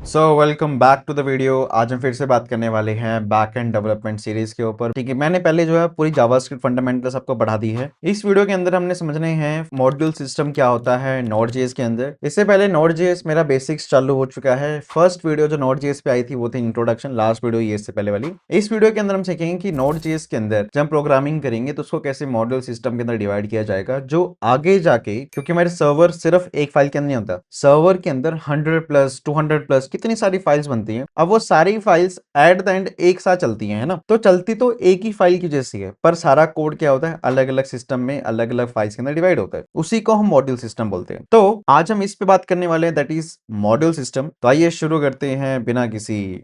Welcome back to the video. आज हम फिर से बात करने वाले हैं बैक एंड डेवलपमेंट सीरीज के ऊपर। ठीक है, मैंने पहले जो है पूरी जावास्क्रिप्ट फंडामेंटल्स आपको बढ़ा दी है। इस वीडियो के अंदर हमने समझने हैं मॉड्यूल सिस्टम क्या होता है नोड जेएस के अंदर। इससे पहले नोड जेएस मेरा बेसिक्स चालू हो चुका है। फर्स्ट वीडियो जो नोड जेएस पे आई थी वो थी इंट्रोडक्शन, लास्ट वीडियो ये इससे पहले वाली। इस वीडियो के अंदर हम सीखेंगे कि नोड जेएस के अंदर जब हम प्रोग्रामिंग करेंगे तो उसको कैसे मॉड्यूल सिस्टम के अंदर डिवाइड किया जाएगा, जो आगे जाके, क्योंकि हमारे सर्वर सिर्फ एक फाइल के अंदर नहीं होता, सर्वर के अंदर 100+ 200+ कितनी सारी फाइल्स बनती हैं। अब वो सारी फाइल्स एट द एंड एक साथ चलती हैं, है ना। तो चलती तो एक ही फाइल की जैसी है, पर सारा कोड क्या होता है, अलग अलग सिस्टम में अलग अलग फाइल्स के अंदर डिवाइड होता है। उसी को हम मॉड्यूल सिस्टम बोलते हैं। तो आज हम इस पे बात करने वाले हैं, दैट इज मॉड्यूल सिस्टम। तो आइए शुरू करते हैं बिना किसी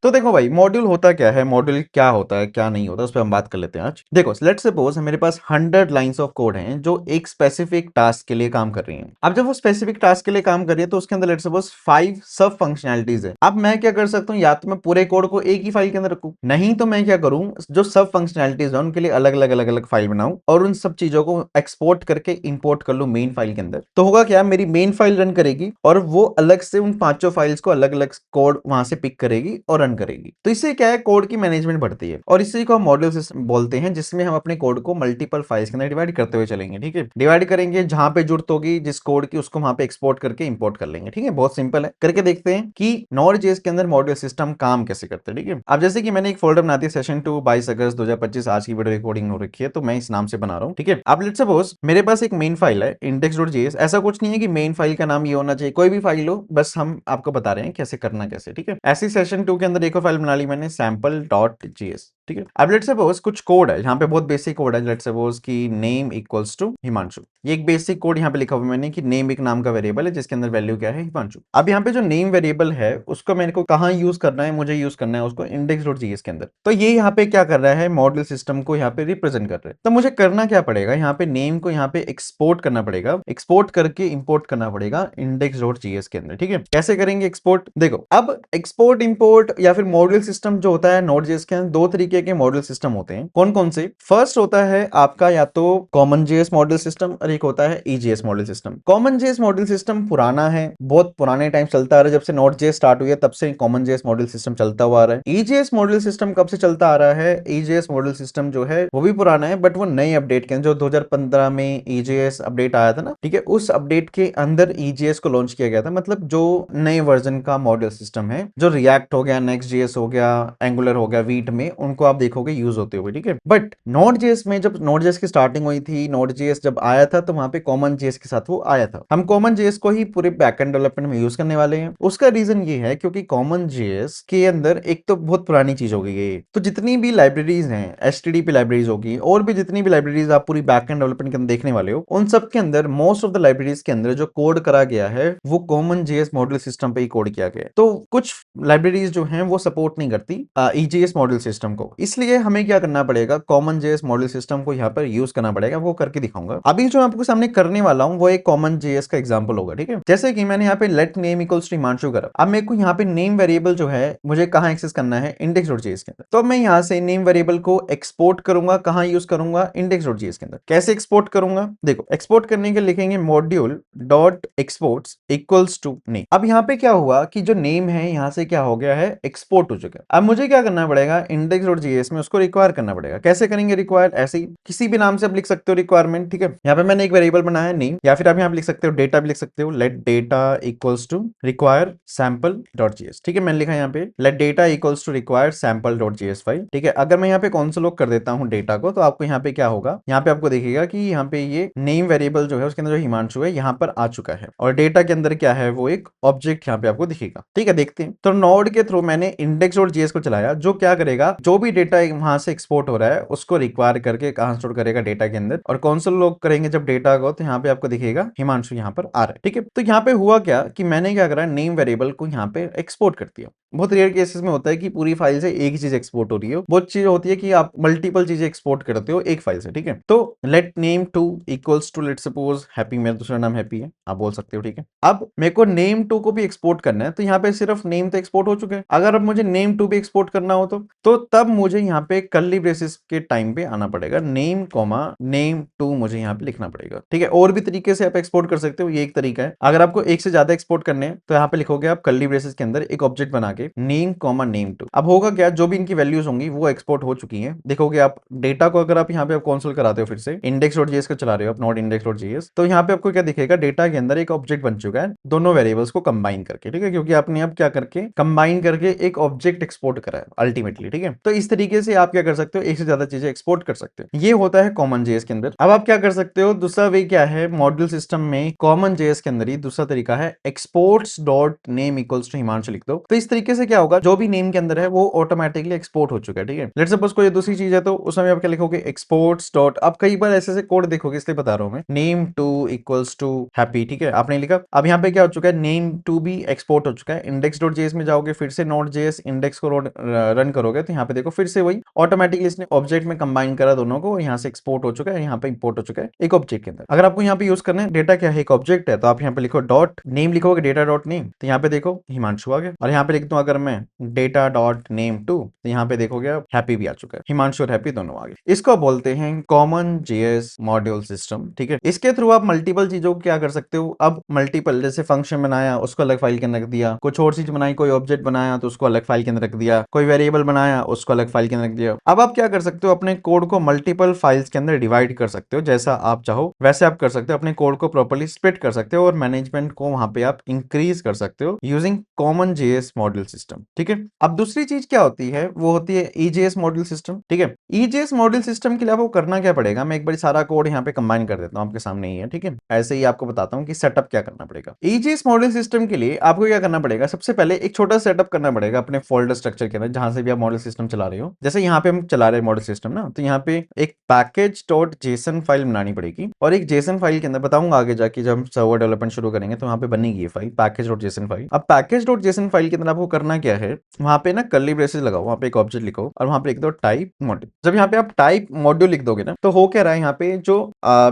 तो देखो भाई, मॉड्यूल होता क्या है, मॉड्यूल क्या होता है क्या नहीं होता, उस पर हम बात कर लेते हैं आज। देखो, लेट्स सपोज मेरे पास 100 लाइंस ऑफ कोड हैं जो एक स्पेसिफिक टास्क के लिए काम कर रही हैं। अब जब वो स्पेसिफिक टास्क के लिए काम कर रही है तो उसके अंदर लेट्स सपोज 5 सब फंक्शनैलिटीज है। अब मैं क्या कर सकता हूँ, या तो मैं पूरे कोड को एक ही फाइल के अंदर रखूँ, नहीं तो मैं क्या करूँ, जो सब फंक्शनैलिटीज है उनके लिए अलग अलग फाइल बनाऊं और उन सब चीजों को एक्सपोर्ट करके इंपोर्ट कर लूं मेन फाइल के अंदर। तो होगा क्या, मेरी मेन फाइल रन करेगी और वो अलग से उन पांचों फाइल्स को अलग अलग कोड वहां से पिक करेगी और करेगी। तो इससे क्या है, कोड की मैनेजमेंट बढ़ती है और इसी को हम मॉड्यूल सिस्टम बोलते हैं, जिसमें हम अपने कोड को मल्टीपल फाइल्स के अंदर डिवाइड करते हुए चलेंगे। ठीक है, डिवाइड करेंगे, जहां पे जरूरत होगी जिस कोड की उसको वहां पे एक्सपोर्ट करके इंपोर्ट कर लेंगे। ठीक है, बहुत सिंपल है। करके देखते हैं कि नोड.जेएस के अंदर मॉड्यूल सिस्टम काम कैसे करते हैं। ठीक है, अब जैसे कि मैंने एक फोल्डर बना दिया सेशन 2 22 अगस्त 2025, आज की वीडियो रिकॉर्डिंग हो रखी है तो मैं इस नाम से बना रहा हूँ। ठीक है, अब लेट्स सपोज मेरे पास एक मेन फाइल है index.js। ऐसा कुछ नहीं है कि मेन फाइल का नाम ये होना चाहिए, कोई भी फाइल हो, बस हम आपको बता रहे हैं कैसे करना कैसे। ठीक है, ऐसी सेशन 2 के अंदर एक और फाइल बना ली मैंने sample.js। ठीक है, अब लेट्स सपोज कुछ कोड है, यहाँ पे बहुत बेसिक कोड है। लेट्स सपोज कि नेम इक्वल्स टू हिमांशु। ये एक बेसिक कोड यहाँ पे लिखा हुआ मैंने कि नेम एक नाम का वेरिएबल है जिसके अंदर वैल्यू क्या है, हिमांशु। अब यहाँ पे जो नेम वेरिएबल है उसको मेरे को कहाँ यूज करना है, मुझे यूज करना है उसको index.js के अंदर। तो ये यहाँ पे क्या कर रहा है, मॉड्यूल सिस्टम को यहाँ पे रिप्रेजेंट कर रहा है। तो मुझे करना क्या पड़ेगा, यहाँ पे नेम को यहाँ पे एक्सपोर्ट करना पड़ेगा, एक्सपोर्ट करके इंपोर्ट करना पड़ेगा index.js के अंदर। ठीक है, कैसे करेंगे एक्सपोर्ट, देखो अब एक्सपोर्ट इंपोर्ट या फिर मॉड्यूल सिस्टम जो होता है नोड.जेएस के अंदर, दो तरीके के मॉड्यूल सिस्टम होते हैं। कौन कौन से, फर्स्ट होता है आपका या तो कॉमन जेएस मॉड्यूल सिस्टम और एक होता है EJS module system. Common JS module system पुराना है, बहुत पुराने टाइम चलता आ रहा है, जब से नोड.जेएस स्टार्ट हुई है तब से कॉमन जेएस मॉड्यूल सिस्टम चलता हुआ आ रहा है। ईजेएस मॉड्यूल सिस्टम कब से चलता आ रहा है, ईजेएस मॉड्यूल सिस्टम जो है वो भी पुराना है, बट वो नए अपडेट के जो 2015 में ईजेएस अपडेट आया था ना, ठीक है, उस अपडेट के अंदर ईजेएस को लॉन्च किया गया था। मतलब जो नए वर्जन का मॉड्यूल सिस्टम है, जो रिएक्ट हो गया, नेक्स्ट जेएस हो गया, एंगुलर हो गया, वीट में, उनको आप देखोगे यूज होते हुए। ठीक है, बट नोड.जेएस में जब नोड.जेएस की स्टार्टिंग हुई थी, नोड.जेएस जब आया था तो वहां पे कॉमन जेएस के साथ वो आया था। हम कॉमन जेएस को ही पूरे बैकएंड डेवलपमेंट में यूज करने वाले हैं। उसका रीजन ये है क्योंकि कॉमन जेएस के अंदर एक तो बहुत पुरानी चीज हो गई है, तो जितनी भी लाइब्रेरीज हैं, एचटीडीपी लाइब्रेरीज होगी और भी जितनी भी लाइब्रेरीज आप पूरी बैकएंड डेवलपमेंट के अंदर देखने वाले हो, उन सब के अंदर मोस्ट ऑफ द लाइब्रेरीज के अंदर जो कोड करा गया है वो कॉमन जेएस मॉड्यूल सिस्टम पे ही कोड किया गया है। तो कुछ लाइब्रेरीज जो हैं वो सपोर्ट नहीं करती ईजेएस मॉड्यूल सिस्टम को, इसलिए हमें क्या करना पड़ेगा, कॉमन जेएस मॉड्यूल सिस्टम को यहाँ पर यूज करना पड़ेगा। वो करके दिखाऊंगा। अभी जो आपको सामने करने वाला हूँ वो एक कॉमन जेएस का एग्जांपल होगा। ठीक है, जैसे कि मैंने यहाँ पे let name equals to Himanshu करा। अब मेरे को यहाँ पे नेम वेरिएबल जो है मुझे कहाँ एक्सेस करना है, index.js के अंदर। तो मैं यहाँ से नेम वेरिएबल को एक्सपोर्ट करूंगा, कहाँ यूज करूंगा, index.js के अंदर। कैसे एक्सपोर्ट करूंगा, देखो एक्सपोर्ट करने के लिखेंगे module dot exports equals to name. अब यहाँ पे क्या हुआ कि जो नेम है यहाँ से क्या हो गया है, एक्सपोर्ट हो चुका है। अब मुझे क्या करना पड़ेगा, index.js में उसको रिक्वायर करना पड़ेगा। कैसे करेंगे रिक्वायर, ऐसे ही किसी भी नाम से आप लिख सकते हो रिक्वायरमेंट। ठीक है, यहाँ पे मैंने एक वेरिएबल बनाया है नेम, या फिर आप यहाँ पे लिख सकते हो डेटा भी लिख सकते हो, let data equals to require sample.js। ठीक है, मैंने लिखा यहाँ पे let data equals to require sample.js file. ठीक है, अगर मैं यहाँ पे कॉन्सोल कर देता हूँ डेटा को, तो आपको यहाँ पे क्या होगा, यहाँ पे आपको दिखेगा कि यहाँ पे ये नेम वेरिएबल जो है उसके अंदर जो हिमांशु है यहाँ पर आ चुका है और डेटा के अंदर क्या है, वो एक ऑब्जेक्ट यहाँ पे आपको दिखेगा। ठीक है, देखते हैं। तो नोड के थ्रू मैंने index.js को चलाया, जो क्या करेगा, जो भी डेटा वहां से एक्सपोर्ट हो रहा है उसको रिक्वायर करके कहां स्टोर करेगा, डेटा के अंदर, और कौनसल लोग करेंगे जब डेटा को, तो यहाँ पे आपको दिखेगा हिमांशु यहाँ पर आ रहा है। ठीक है, तो यहाँ पे हुआ क्या कि मैंने क्या करा, नेम वेरिएबल को यहाँ पे एक्सपोर्ट कर दिया। बहुत रेयर केसेस में होता है कि पूरी फाइल से एक ही चीज एक्सपोर्ट हो रही हो, बहुत चीज होती है कि आप मल्टीपल चीजें एक्सपोर्ट करते हो एक फाइल से। ठीक है, तो let name two equals to let suppose happy, मेरा दूसरा नाम हैप्पी है, आप बोल सकते हो। ठीक है, अब मेरे को नेम टू को भी एक्सपोर्ट करना है, तो यहाँ पे सिर्फ नेम तो एक्सपोर्ट हो चुके हैं। अगर अब मुझे नेम टू भी एक्सपोर्ट करना हो तो तब मुझे यहाँ पे कर्ली ब्रेसेस के टाइम पे आना पड़ेगा, नेम कॉमा नेम टू मुझे यहाँ पे लिखना पड़ेगा, ठीक है। और भी तरीके से आप एक्सपोर्ट कर सकते हो, ये एक तरीका है। अगर आपको एक से ज्यादा एक्सपोर्ट करने हैं तो यहाँ पे लिखोगे आप कर्ली ब्रेसेस के अंदर एक ऑब्जेक्ट बना के नेम कॉमा नेम टू। अब होगा क्या, जो भी इनकी वैल्यूज होंगी वो एक्सपोर्ट हो चुकी है। देखोगे आप डेटा को, अगर आप यहाँ पे कंसोल कराते हो फिर से index.js को चला रहे हो आप, नॉट index.js, तो यहाँ पे आपको क्या दिखेगा, डेटा के अंदर एक ऑब्जेक्ट बन चुका है दोनों वेरिएबल्स को कंबाइन करके, ठीक है, क्योंकि आपने अब क्या करके कंबाइन करके एक ऑब्जेक्ट एक्सपोर्ट करा है अल्टीमेटली, ठीक है। तो इस तरीके से आप क्या कर सकते हो, एक से ज्यादा चीजें एक्सपोर्ट कर सकते हो। ये होता है कॉमन जेएस के अंदर। अब आप क्या कर सकते हो, दूसरा वे क्या है मॉड्यूल सिस्टम में, कॉमन जेएस के अंदर ही दूसरा तरीका है exports dot name equals to Himanshu लिख दो। तो इस तरीके से क्या होगा, जो भी नेम के अंदर है वो ऑटोमेटिकली एक्सपोर्ट हो चुका है, ठीक है। लेट्स सपोज कोई दूसरी चीज है तो उसमें आप क्या लिखोगे, एक्सपोर्ट्स डॉट, आप कई बार ऐसे कोड देखोगे इसलिए बता रहा हूं मैं, name two equals to happy, ठीक है, आपने लिखा। अब यहाँ पे क्या हो चुका है, नेम टू भी एक्सपोर्ट हो चुका है। index.js में जाओगे, फिर से node.js इंडेक्स को रन करोगे तो यहाँ पे देखो फिर से वही ऑटोमेटिकली इसने ऑब्जेक्ट में कंबाइन करा दोनों को, यहाँ से एक्सपोर्ट हो चुका है, यहाँ पे इंपोर्ट हो चुका है एक ऑब्जेक्ट के अंदर। अगर आपको यहाँ पे यूज करना है, डेटा क्या है, एक ऑब्जेक्ट है, तो आप यहाँ पे लिखो डॉट नेम, लिखोगे डेटा डॉट नेम, तो यहाँ पे देखो हिमांशु आ गया। और यहाँ पे लिख दूं अगर मैं डेटा डॉट नेम टू, तो यहाँ पे देखोगे आप हैप्पी भी आ चुका है, हिमांशु और हैप्पी दोनों आ गए। इसको बोलते हैं कॉमन जेएस मॉड्यूल सिस्टम, ठीक है। इसके थ्रू आप मल्टीपल चीजों को क्या कर सकते हो, अब मल्टीपल, जैसे फंक्शन बनाया उसको अलग फाइल के अंदर रख दिया, कुछ और चीज बनाई, कोई ऑब्जेक्ट बनाया तो उसको अलग फाइल के अंदर रख दिया, कोई वेरिएबल बनाया उसको अलग फाइल के अंदर रख दिया। अब आप क्या कर सकते हो, अपने कोड को मल्टीपल फाइल्स के अंदर डिवाइड कर सकते हो, जैसा आप चाहो वैसे आप कर सकते हो, अपने कोड को प्रॉपर्ली स्प्लिट कर सकते हो और मैनेजमेंट को वहां पे आप इंक्रीज कर सकते हो using common JS module system, ठीक है। अब दूसरी चीज क्या होती है, वो होती है ईजेएस मॉड्यूल सिस्टम, ठीक है। ईजेएस मॉड्यूल सिस्टम के लिए आपको करना क्या पड़ेगा, मैं एक बार सारा कोड यहाँ पे कंबाइन कर देता हूँ, आपके सामने ही है, ठीक है। ऐसे ही आपको बताता हूँ कि सेटअप क्या करना पड़ेगा। ईजेएस मॉड्यूल सिस्टम के लिए आपको क्या करना पड़ेगा, सबसे पहले एक छोटा सेटअप करना पड़ेगा अपने फोल्डर स्ट्रक्चर के अंदर, जहां से भी आप मॉडल सिस्टम चला रहे हो। जैसे यहाँ पे हम चला रहे हैं मॉडल सिस्टम ना, तो यहाँ पे एक पैकेज डॉट जेसन फाइल बनानी पड़ेगी, और एक जेसन फाइल के अंदर बताऊंगा आगे जाके जब हम सर्वर डेवलपमेंट शुरू करेंगे तो वहां पे बनेगी ये file package dot JSON file. अब पैकेज डॉट जेसन फाइल के अंदर आपको करना क्या है, वहां पे ना कर्ली ब्रेसेस लगाओ, वहां पे एक ऑब्जेक्ट लिखो और वहां पे लिख दो टाइप मॉड्यूल। जब यहाँ पे आप टाइप मॉड्यूल लिख दोगे ना, तो हो क्या रहा है, यहाँ पे जो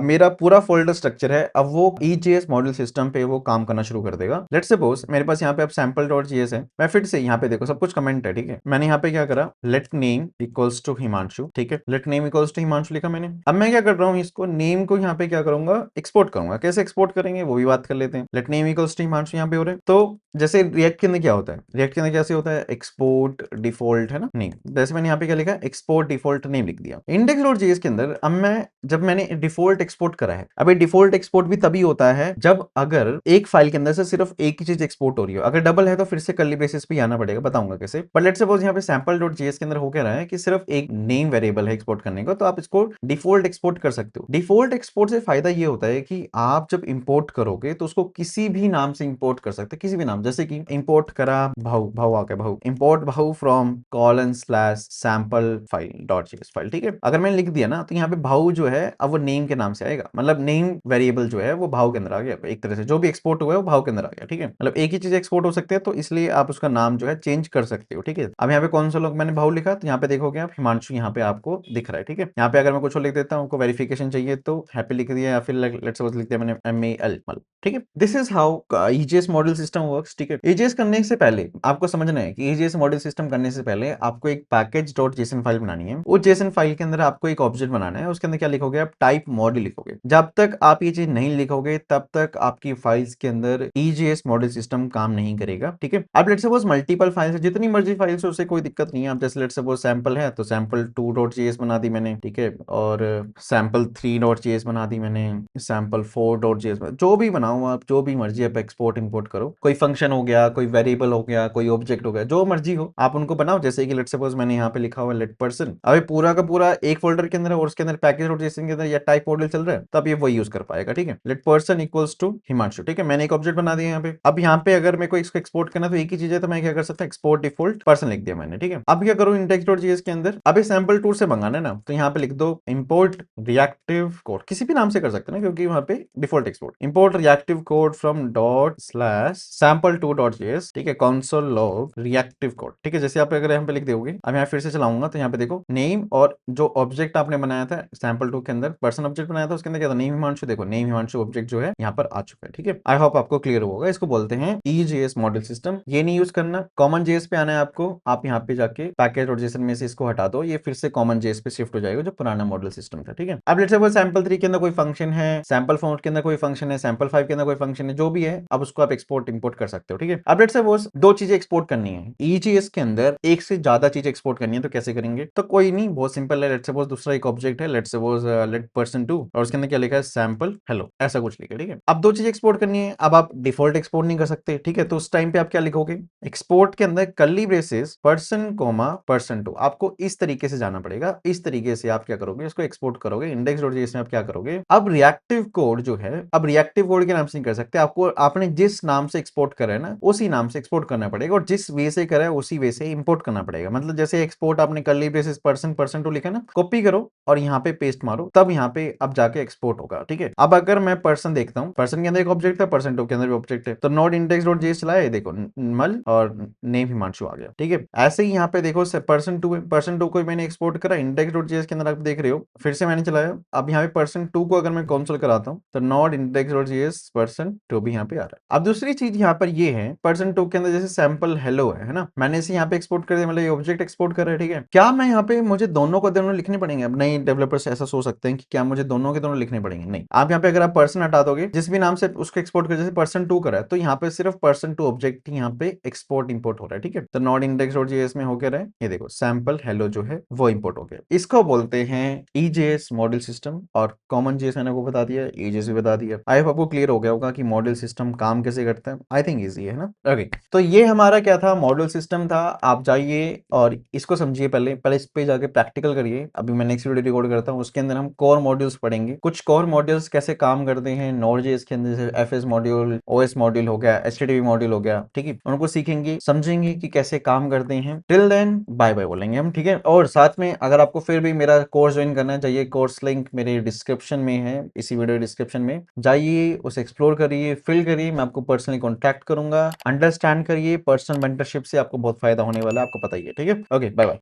मेरा पूरा फोल्डर स्ट्रक्चर है अब वो ईजेएस मॉड्यूल सिस्टम पे वो काम करना शुरू कर देगा। लेट्स सपोज मेरे पास यहाँ पे अब सैंपल डॉट जेएस है, मैं फिर से यहाँ पे देखो सब कुछ कमेंट है, ठीक है। मैंने यहाँ पे क्या करा, let name equals to Himanshu, ठीक है, let name equals to Himanshu लिखा मैंने। अब मैं क्या कर रहा हूँ, इसको नेम को यहाँ पे क्या करूंगा, एक्सपोर्ट करूंगा। कैसे एक्सपोर्ट करेंगे वो भी बात कर लेते हैं। Let name equals to Himanshu यहाँ पे हो रहे हैं। तो जैसे रिएक्ट के अंदर क्या होता है, रिएक्ट के अंदर कैसे होता है, एक्सपोर्ट डिफॉल्ट है ना नेम, जैसे मैंने यहाँ पे क्या लिखा, एक्सपोर्ट डिफॉल्ट नेम लिख दिया। इंडेक्स डॉट जेएस के अंदर अब मैं जब मैंने डिफॉल्ट एक्सपोर्ट करा है, अब ये डिफॉल्ट एक्सपोर्ट भी तभी होता है जब अगर एक फाइल के अंदर से सिर्फ एक ही चीज एक्सपोर्ट हो रही हो, अगर डबल है तो फिर से कर्ली ब्रेसेस पे आना पड़ेगा, बताऊंगा कैसे। पर लेट्स सपोज यहाँ पे सैंपल डॉट जेएस के अंदर हो क्या रहा है कि सिर्फ एक नेम वेरिएबल है एक्सपोर्ट करने को, तो आप इसको डिफॉल्ट एक्सपोर्ट कर सकते हो। डिफॉल्ट एक्सपोर्ट से फायदा ये होता है कि आप जब इंपोर्ट करोगे तो उसको किसी भी नाम से इंपोर्ट कर सकते हैं, किसी भी नाम, जैसे कि इंपोर्ट करा भाऊ, भाऊ आ गया भाऊ, इंपोर्ट भाऊ from colon slash sample file dot JS file, ठीक है। अगर मैंने लिख दिया ना तो यहाँ पे भाऊ जो है अब वो नेम के नाम से आएगा, मतलब नेम वेरिएबल जो है वो भाव के अंदर आ गया, एक तरह से जो भी एक्सपोर्ट हुआ है वो भाव के अंदर आ गया, ठीक है। मतलब एक ही चीज एक्सपोर्ट हो सकती है तो इसलिए आप उसका नाम जो है चेंज कर सकते हो, ठीक है। अब यहाँ पे कौन सा लोग मैंने भाव लिखा, तो यहाँ पे देखोगे आप हिमांशु यहाँ पे आपको दिख रहा है, ठीक है। यहाँ पे अगर मैं कुछ और लिख देता हूँ, आपको वेरिफिकेशन चाहिए तो हैप्पी लिख दिया, या फिर लेट्स सपोज लिख दिया मैंने MAL, ठीक है। This is how EJS model system works, ठीक है। ईजेएस करने से पहले आपको समझना है कि ईजेएस मॉडल सिस्टम करने से पहले आपको एक पैकेज डॉट जेसन फाइल बनानी है। वो जेसन फाइल के अंदर आपको एक ऑब्जेक्ट बनाना है, उसके अंदर क्या लिखोगे आप, टाइप मॉड्यूल लिखोगे। जब तक आप ये चीज नहीं लिखोगे तब तक आपकी फाइल्स के अंदर ईजेएस मॉडल सिस्टम काम नहीं करेगा, ठीक है। अब लेट्स सपोज मल्टीपल फाइल्स है, जितनी मर्जी फाइल्स है उससे कोई दिक्कत नहीं है। आप जैसे लेट्स सपोज सैंपल है तो सैंपल 2.js बना दी मैंने, ठीक है, और सैंपल 3.js बना दी मैंने, सैंपल 4.js, जो भी बनाओ आप, जो भी मर्जी आप एक्सपोर्ट इंपोर्ट करो, कोई फंक्शन हो गया, कोई वेरिएबल हो गया, कोई ऑब्जेक्ट हो गया, जो मर्जी हो आप उनको बनाओ। जैसे कि लेट्स सपोज मैंने यहाँ पे लिखा हुआ लेट पर्सन, अब पूरा का पूरा एक फोल्डर के अंदर है और उसके अंदर पैकेज डॉट जेसन के अंदर या टाइप मॉड्यूल चल रहा है, तब ये वही यूज कर पाएगा, ठीक है। Let person equals to Himanshu, ठीक है, मैंने एक ऑब्जेक्ट बना दिया यहाँ पे। अब यहाँ पे अगर मेरे को इसको एक्सपोर्ट करना तो एक ही चीज है, तो मैं क्या कर सकता हूँ, एक्सपोर्ट डिफॉल्ट पर्सन लिख दिया मैंने, ठीक है। अब क्या करूँ, इंडेक्स डॉट जेएस के अंदर अब सैंपल टूल से मंगाना है ना, तो यहाँ पे लिख दो इंपोर्ट रिएक्टिव कोड, किसी भी नाम से कर सकते हैं ना क्योंकि वहां पे default export, import reactive code from dot slash sample to dot JS, ठीक है, कंसोल लॉग रिएक्टिव कोड, ठीक है। जैसे आप अगर यहाँ पे लिख दोगे, अब यहाँ फिर से चलाऊंगा तो यहाँ पे देखो नेम और जो ऑब्जेक्ट आपने बनाया था सैंपल टू के अंदर, पर्सन ऑब्जेक्ट बनाया था, उसके अंदर क्या था, नेम हिमांशु, देखो नेम हिमांशु ऑब्जेक्ट जो है यहाँ पर आ चुका है, ठीक है। आई होप आपको क्लियर होगा। इसको बोलते हैं ईजेएस मॉडल सिस्टम। ये नहीं यूज करना, कॉमन जेएस पे आना है आपको, आप यहाँ पे जाके पैकेज index.json में से इसको हटा दो, ये फिर से कॉमन जेएस पे शिफ्ट हो जाएगा जो पुराना मॉडल सिस्टम था, ठीक है। अब लेट्स सपोज सैंपल 3 के अंदर कोई फंक्शन है, सैंपल फॉर्मेट के अंदर कोई फंक्शन है, सैंपल 5 के अंदर कोई फंक्शन है, जो भी है अब उसको आप एक्सपोर्ट इंपोर्ट कर सकते हो, ठीक है। अब लेट्स सपोज दो चीजें एक्सपोर्ट करनी है, ईजीएस के अंदर एक से ज्यादा चीज एक्सपोर्ट करनी है, तो कैसे करेंगे? तो कोई नहीं, बहुत सिंपल है। लेट्स सपोज दूसरा एक ऑब्जेक्ट है, लेट्स सपोज लेट पर्सन 2 और उसके अंदर क्या लिखा है, सैंपल हेलो, ऐसा कुछ लिखा है, ठीक है। अब दो चीज एक्सपोर्ट करनी है, अब आप डिफॉल्ट एक्सपोर्ट नहीं कर सकते, ठीक है। तो उस टाइम पे आप क्या लिखोगे, एक्सपोर्ट के अंदर कर्ली ब्रेसेस पर्सन2 आपको इस तरीके से जाना पड़ेगा, इस तरीके से आप क्या करोगे, इसको एक्सपोर्ट करोगे index.js में। आप क्या करोगे, अब रिएक्टिव कोड जो है, अब रिएक्टिव कोड के नाम से नहीं कर सकते, आपको आपने जिस नाम से एक्सपोर्ट करा है ना उसी नाम से एक्सपोर्ट करना पड़ेगा, और जिस वे से करा है उसी वे से इंपोर्ट करना पड़ेगा। मतलब जैसे एक्सपोर्ट आपने कर्ली ब्रेसेस पर्सन2 लिखा ना, कॉपी करो और यहाँ पे पेस्ट मारो, तब यहाँ पे अब जाके एक्सपोर्ट होगा, ठीक है। अब अगर मैं पर्सन देखता हूँ, पर्सन के अंदर एक ऑब्जेक्ट है, पर्सन2 के अंदर भी ऑब्जेक्ट है, तो नॉट index.js चलाए, देखो मल और नेम हिमांशु आ गया, ठीक है। ऐसे ही यहाँ पे देखो पर्सन2 को मैंने एक्सपोर्ट करा index.js के अंदर, आप देख रहे हो, फिर से मैंने चलाया। अब यहाँ पे पर्सन2 को अगर मैं कंसोल कराता हूँ तो नॉट index.js पर्सन2 भी यहाँ पे आ रहा है। अब दूसरी चीज यहाँ पर ये है, पर्सन2 के अंदर जैसे सैंपल हेलो है ना, मैंने इसे यहाँ पे एक्सपोर्ट कर दिया, मतलब ये ऑब्जेक्ट एक्सपोर्ट कर रहा है, ठीक है। क्या मैं यहाँ पे मुझे दोनों को दोनों लिखने पड़ेंगे? अब नई डेवलपर्स ऐसा सोच सकते हैं कि क्या मुझे दोनों के दोनों लिखने पड़ेंगे, नहीं। आप यहाँ पे अगर आप पर्सन हटा दोगे, जिस भी नाम से उसको एक्सपोर्ट कर, जैसे पर्सन2 करा है, तो यहाँ पे सिर्फ पर्सन2 ऑब्जेक्ट ही यहाँ पे एक्सपोर्ट इंपोर्ट हो रहा है, ठीक है। तो नॉट index.js में हो क्या रहा है, ये देखो सैंपल हेलो जो है वो इंपोर्ट हो गया। इसको बोलते हैं EJS मॉडल सिस्टम, और कॉमन जेएस मैंने आपको बता दिया, EJS भी बता दिया। आई होप आपको क्लियर हो गया होगा कि मॉडल सिस्टम काम कैसे करता है। आई थिंक इजी है ना। ओके, तो ये हमारा क्या था, मॉडल सिस्टम था। आप जाइए और इसको समझिए, पहले इस पे जाके प्रैक्टिकल करिए। अभी मैं नेक्स्ट वीडियो रिकॉर्ड करता हूँ, उसके अंदर हम कोर मॉड्यूल्स पढ़ेंगे, कुछ कोर मॉड्यूल्स कैसे काम करते हैं नोड.js के अंदर, जैसे FS मॉड्यूल, OS मॉड्यूल हो गया, HTTP मॉड्यूल हो गया, ठीक है। उनको सीखेंगे, समझेंगे कि कैसे काम करते हैं। टिल देन बाय बाय बोलेंगे हम, ठीक है। और साथ में अगर आपको फिर भी मेरा कोर्स ज्वाइन करना चाहिए, कोर्स लिंक मेरे डिस्क्रिप्शन में है, इसी वीडियो डिस्क्रिप्शन में जाइए, उसे एक्सप्लोर करिए, फिल करिए। मैं आपको पर्सनली कॉन्टैक्ट करूंगा। अंडरस्टैंड करिए, पर्सनल मेंटरशिप से आपको बहुत फायदा होने वाला है, आपको पता ही है, ठीक है। Okay, bye bye.